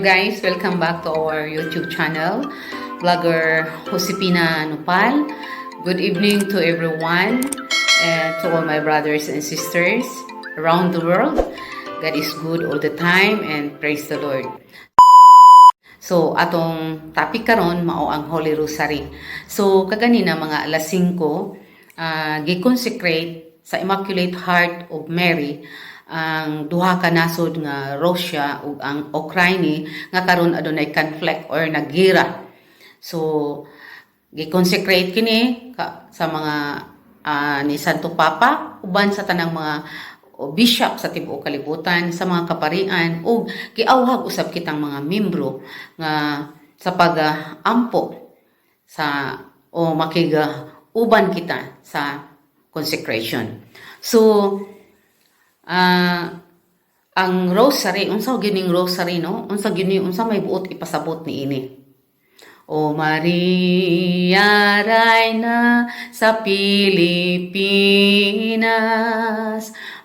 Guys, welcome back to our YouTube channel, vlogger Josepina Nopal. Good evening to everyone and to all my brothers and sisters around the world. God is good all the time and praise the Lord. So, atong topic karon mao ang Holy Rosary. So, kaganina mga alas 5, gi-consecrate sa Immaculate Heart of Mary ang duha ka nasod nga Russia ug ang Ukraine nga karon adunay conflict or nagira. So gi-consecrate kini sa mga ni Santo Papa uban sa tanang mga bishop sa tibuok kalibutan, sa mga kaparian ug giawhag usab kitang mga membro nga sa pag-ampo sa o makiga uban kita sa consecration. So ang rosary, unsa gining rosary, no? Unsa may buot ipasabot ni ini. O Maria, Rayna sa Pilipinas,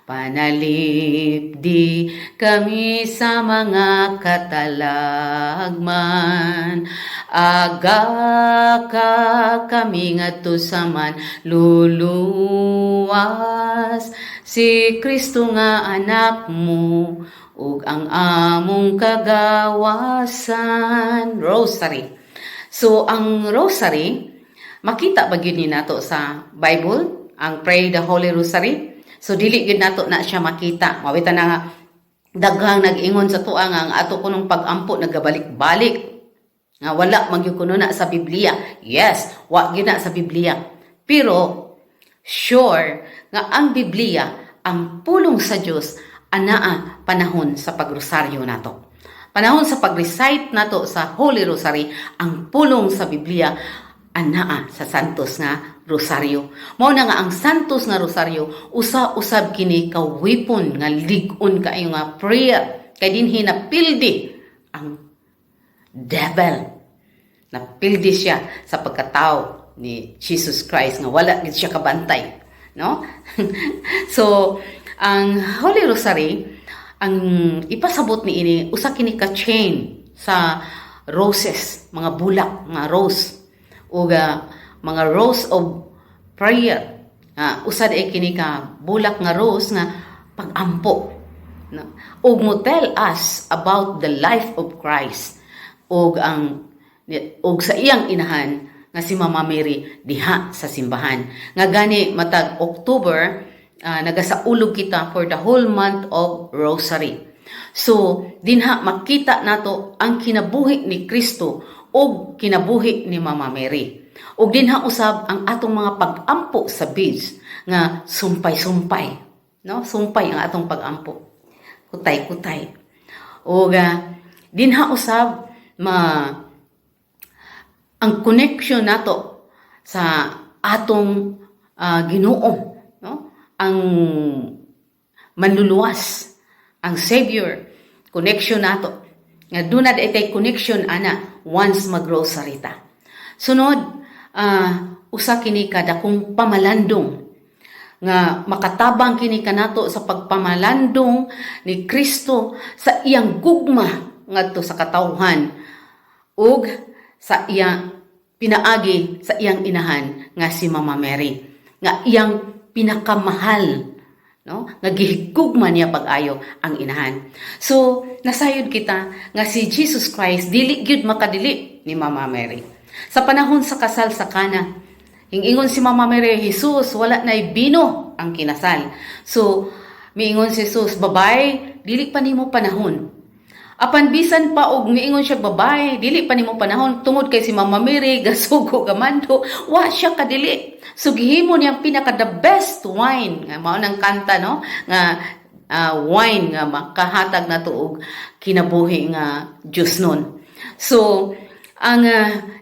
panalipdi kami sa mga katalagman. Aga ka kami ngadto sa man luluwas, si Kristo nga anak mo ug ang among kagawasan. Rosary. So ang rosary makita ba gyud ni nato sa Bible, ang Pray the Holy Rosary? So dili gyud nato na siya makita. Mawita na nga daghang nag-ingon sa tuang ang ato kunong pag-ampo nagabalik-balik. Nga wala magyud kuno na sa Biblia. Yes, wa gyud na sa Biblia. Pero sure nga ang Biblia ang pulong sa Dios anaa panahon sa pagrosaryo nato. Panahon sa pag-recite nato sa Holy Rosary, ang pulong sa Biblia anaa sa santos nga rosaryo. Mao na nga ang santos nga rosaryo usa-usab kini ka weapon nga lig-on kaayo nga prayer kay dinhi napildi ang devil. Napildi siya sa pagkatao ni Jesus Christ nga wala gid siya kabantay, no? So ang Holy Rosary ang ipasabot ni ini usa kini ka chain sa roses, mga bulak nga rose ug mga rose of prayer. Usad ay kini ka bulak nga rose nga pag-ampo, no? Ug mo tell us about the life of Christ ug sa iyang inahan nga si Mama Mary diha sa simbahan. Nga gani matag October nagasaulog kita for the whole month of Rosary. So dinha makita nato ang kinabuhi ni Kristo ug kinabuhi ni Mama Mary. Ug dinha usab ang atong mga pag-ampo sa beads nga sumpay-sumpay, no? Sumpay ang atong pag-ampo. Kutay-kutay. Ug dinha usab ang connection nato sa atong Ginoo, no? Ang manluluwas, ang Savior, connection nato. Nga dunad itay connection ana once mag-rosary ta. Sunod, usa kini kada kung pamalandong nga makatabang kini kanato sa pagpamalandong ni Kristo sa iyang gugma ngadto sa katawhan ug sa iyang pinaagi sa iyang inahan nga si Mama Mary nga iyang pinakamahal, no? Nga gihigugma niya pag-ayo ang inahan. So nasayod kita nga si Jesus Christ dili gyud makadili ni Mama Mary. Sa panahon sa kasal sa Kana, ingon si Mama Mary, Jesus, wala nay bino ang kinasal. So miingon si Jesus, babay, dili pa nimo panahon. Apan bisan pa og miingon siya, babay, dili pa nimo panahon, tungod kay si Mama Mary gasugo gamando, wa siya kadili. So gihimo niyang pinaka the best wine nga mao nang kanta, no? Nga wine nga makahatag na tuog kinabuhi nga Dios nun. So ang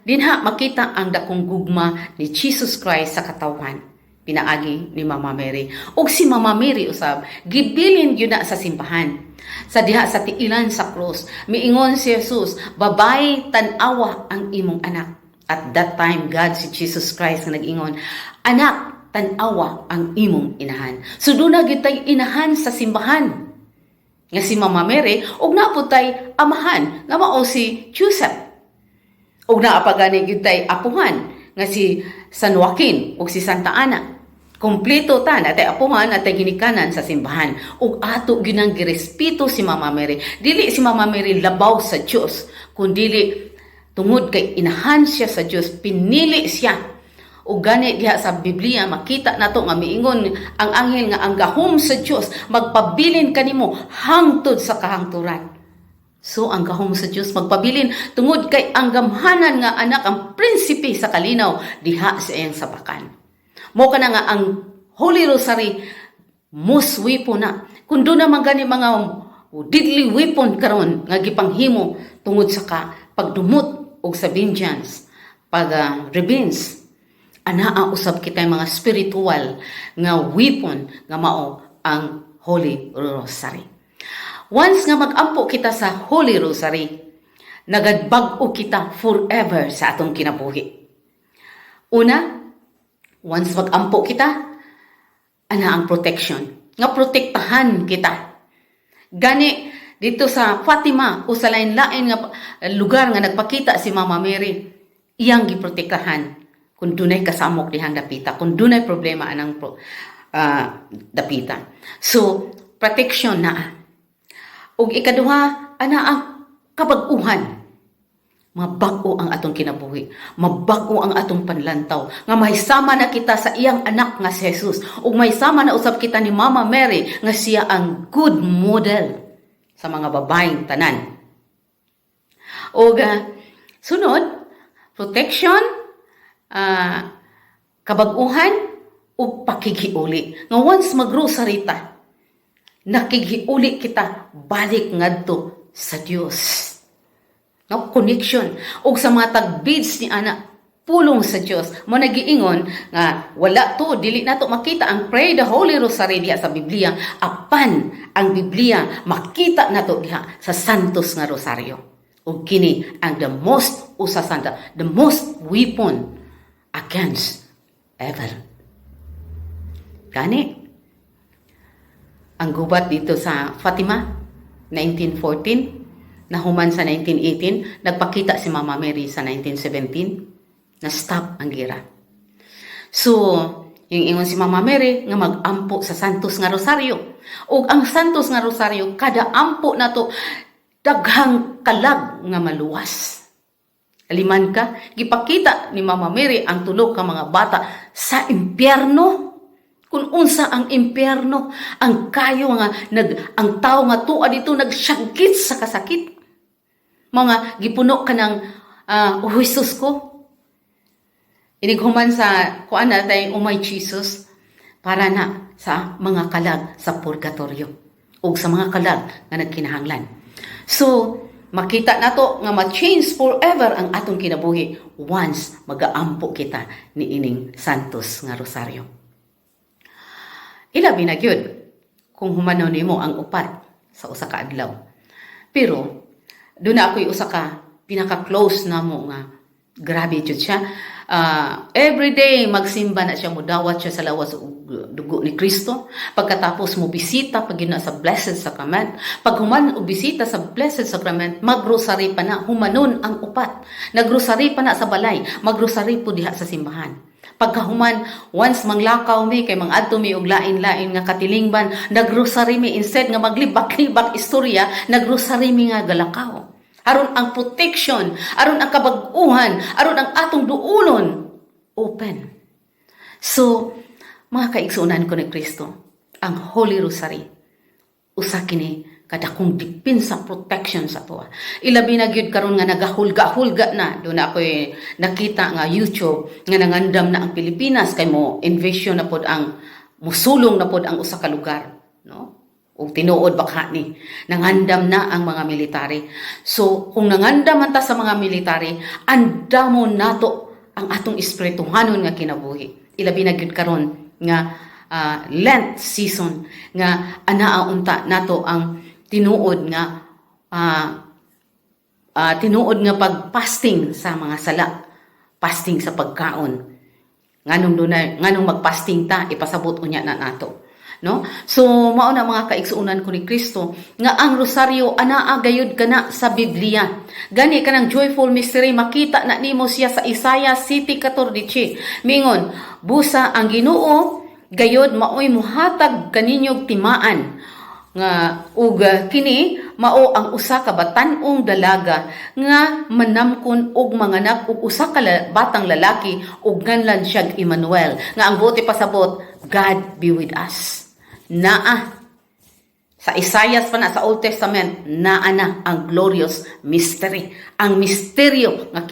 dinha makita ang dakong gugma ni Jesus Christ sa katawhan pinaagi ni Mama Mary. Ug si Mama Mary usab gibilin gyud na sa simbahan. Sa diha sa tiilan sa cross, miingon si Jesus, babay, tan-awa ang imong anak. At that time, God, si Jesus Christ, na nag-ingon, anak, tan-awa ang imong inahan. So doon na gyud tay inahan sa simbahan. nga si Mama Mary ug naapod tay amahan nga mao si Joseph. Ug naa pa gani gyud tay apuhan nga si San Joaquin ug si Santa Ana. Kompleto ta na tay apuhan at tay ginikanan sa simbahan. Ug ato gyud nang girespeto si Mama Mary. Dili si Mama Mary labaw sa Dios, kundi tungod kay inahan siya sa Dios, pinili siya. O gani diha sa Biblia makita nato nga miingon ang anghel nga ang gahom sa Dios magpabilin kanimo hangtod sa kahangturan. So ang gahom sa Dios magpabilin tungod kay ang gamhanan nga anak ang prinsipe sa kalinaw diha sa iyang sabakan. Mo kana nga ang Holy Rosary most weapon na. Kun doon naman gani mga deadly weapon karon nga gipanghimo tungod sa pagdumot og sa vengeance, revenge. Anaa usab kitay mga spiritual nga weapon nga mao ang Holy Rosary. Once nga mag-ampo kita sa Holy Rosary, nagadbag-o kita forever sa atong kinabuhi. Una, once mag-ampo kita, ana ang protection. Nga protektahan kita. Gani dito sa Fatima o sa lain-lain nga lugar nga nagpakita si Mama Mary, iyang giprotektahan. Kung dunay kasamok dihang dapita, kung dunay problema anang dapita. So, protection na. Ug ikaduha, ana ang kabag-uhan. Mabago ang atong kinabuhi. Mabago ang atong panlantaw. Nga mahisama na kita sa iyang anak nga si Jesus. Ug mahisama na usab kita ni Mama Mary nga siya ang good model sa mga babaeng tanan. Ug sunod, protection, kabag-uhan o pakigiuli. Nga once mag-rosary ta, nakigiuli kita balik ngadto sa Dios. No, connection. O sa mga tagbids ni ana, pulong sa Dios. Mo nagiingon nga wala to, dili nato makita ang Pray the Holy Rosary diha sa Biblia. Apan ang Biblia makita nato diha sa Santos nga Rosaryo. O kini ang the most usasanta, the most weapon against ever. Gani, ang gubat dito sa Fatima, 1914, nahuman sa 1918, nagpakita si Mama Mary sa 1917, na stop ang gira. So, yung ingon si Mama Mary, nga mag-ampo sa Santos nga Rosaryo. O ang Santos nga Rosaryo, kada ampo na to, daghang kalag nga maluwas. Aliman ka, gipakita ni Mama Mary ang tulo ka mga bata sa impyerno. Kung unsa ang impyerno, ang kayo nga ang tao nga tuwa dito nagsyagkit sa kasakit. Mga gipuno ka ng Jesus ko. Inighuman sa kuan natay umay Jesus para na sa mga kalag sa purgatorio o sa mga kalag nga nagkinahanglan. So, makita nato nga ma-change forever ang atong kinabuhi once mag-aampo kita ni ining Santos nga Rosaryo. Ilabi na gyud kung humanaw nimo ang upat sa usa ka adlaw. Pero doon na ako'y usa ka pinaka-close na mo nga grabe jud siya. Every day magsimba na siya, mudawat siya sa lawas ug dugo ni Kristo. Pagkatapos mo bisita pag yun sa Blessed Sacrament. Pag human o bisita sa Blessed Sacrament, magrosary pa na, humanon ang upat. Nagrosary pa na sa balay, magrosary po diha sa simbahan. Pagkahuman, once manglakaw mi, kay mangadto mi og lain-lain nga katilingban, nagrosary mi instead nga maglibak-libak istorya, nagrosary mi nga galakaw. Aron ang protection, aron ang kabag-uhan, aron ang atong duulon, open. So, mga kaigsunan ko ni Kristo, ang Holy Rosary, usa kini kadakong depensa protection sa tuwa. Ilabi na gyud karon nga nagahulga-hulga na. Doon na ako'y nakita nga YouTube nga nangandam na ang Pilipinas kay mo invasion na pod ang musulong na pod ang usa ka lugar, no? O tinuod baka ni nangandam na ang mga military. So kung nangandam man ta sa mga military, andamon nato ang atong espirituhanon nga kinabuhi. Ilabi na gyud karon nga Lent season nga anaa unta nato ang tinuod nga pag-fasting sa mga sala, fasting sa pagkaon. Nganong magpasting ta, ipasabot unya na nato. no? So mao na mga kaigsuunan ko ni Kristo nga ang rosaryo anaa gayud kana sa Biblia. Gani kanang joyful mystery makita na nimo siya sa Isaiah 7:14. Mingon, busa ang Ginoo gayud maoy muhatag kaninyog timaan nga ug kini mao ang usa ka batan-ong dalaga nga manamkon og manganak og usa ka batang lalaki ug nganlan siya Emmanuel nga ang buti pasabot God be with us. Naa sa Isaiah pa na sa Old Testament naa na ang glorious mystery, ang misteryo nga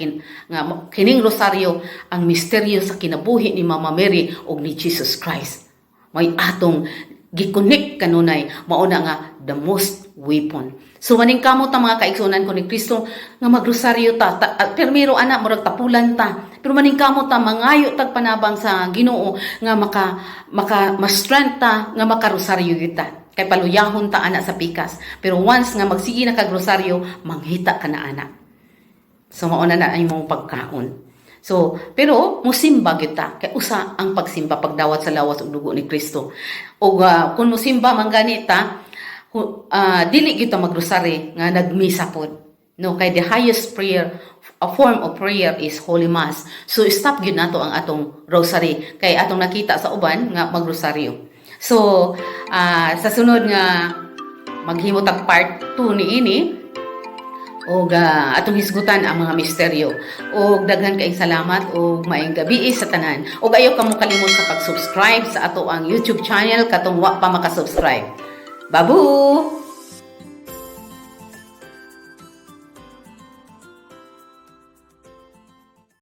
kining rosaryo, ang misteryo sa kinabuhi ni Mama Mary ug ni Jesus Christ. May atong gikunik kanunay mauna nga the most weapon. So maning kamot ang mga kaigsunan ko ni Kristo nga magrosaryo ta, permiro ana murag tapulan ta. Pero maning kamot ta mangayo tag panabang sa Ginoo nga maka ma-strength ta nga makarosaryo kita. Kay paluyahon ta ana sa pikas. Pero once nga magsigi na kag rosaryo, manghita ka na ana. So mauna na ay mong pagkaon. So, pero musimba kita kay usa ang pagsimba pagdawat sa lawas ug dugo ni Kristo. O kung musimba man ganita, dili kita magrosary nga nagmisa pod. No, kay the highest prayer, a form of prayer is Holy Mass. So stop gyud nato ang atong rosary kay atong nakita sa uban nga magrosaryo. So, sa sunod nga maghimo tag part 2 niini o atong hisgutan ang mga misteryo. O daghan kaayong salamat o maayong gabi sa tanan. O ayaw ka mo kalimot sa pag-subscribe sa ato ang YouTube channel katong wa pa makasubscribe. Babu!